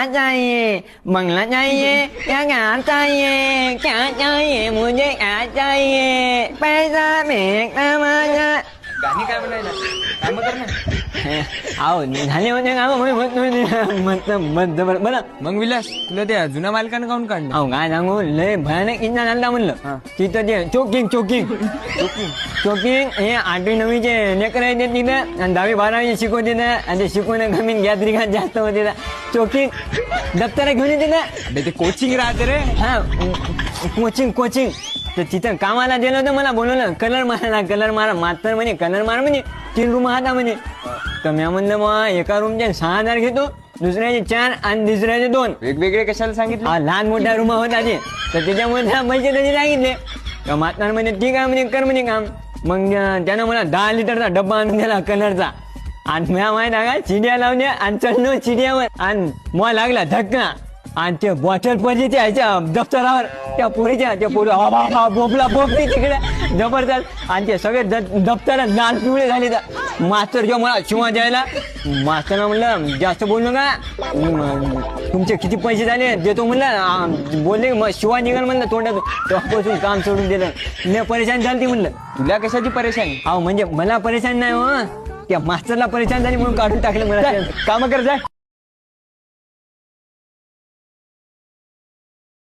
चाहिए बंगला चाहिए या घर चाहिए क्या चाहिए मुझे क्या चाहिए पैसा फेंकना माझा गाणी काय म्हणायला काम कर ना. अहो झाले होते का बरं मग विलास तुला त्या जुन्या मालकानं काऊन काढलं? अहो काय सांगू लय भयानक इंजा झाला म्हणलं तिथं ते चोकिंग हे 8वी 9वीचे लेकर आहेत तिथं आणि 10वी 12वी शिकवते ना आणि ते शिकवणं कमी गॅदरिंग जास्त होते ना चोकिंग दप्तर घेऊन येते ना अबे ते कोचिंग राहते रे. हा कोचिंग तर तिथं कामाला गेलं होतं मला बोलवलं कलर मारा मात्र म्हणे कलर मार म्हणे 3 रूम हाता म्हणे तर मी म्हणलं मग एका रूमचे 6,000 घेतो दुसऱ्याचे 4 आणि तिसऱ्याचे 2 वेगवेगळे कशाला सांगितलं? लहान मोठ्या रूम होता ते तर त्याच्यामुळे पैसे त्याचे सांगितले तर म्हातार म्हणे ठीक आहे म्हणे कर म्हणे काम मग त्यानं मला 10 लिटरचा डब्बा आणून दिला कलरचा आणि म्या माहिती आहे का चिडिया लावल्या आणि चढलो चिडियावर आणि मला लागला धक्का आणि ते बॉटल पडली त्याच्या दप्तरावर त्या पोरीच्या त्या पोरी बोबली तिकडे जबरदस्त आणि ते सगळे दप्तर लाल पिवळे झाले तर मास्तर जेव्हा मला शिवा द्यायला मास्तरला म्हणलं जास्त बोलू नका तुमचे किती पैसे झाले देतो म्हणलं बोलले मग शिवा निघाल म्हणलं तोंडात तेव्हापासून काम सोडून दिलं लय परेशान झाली म्हणलं. तुला कशाची परेशानी? अहो म्हणजे मला परेशान नाही हो त्या मास्तरला परेशान झाली म्हणून काढून टाकलं मला काम कर जा.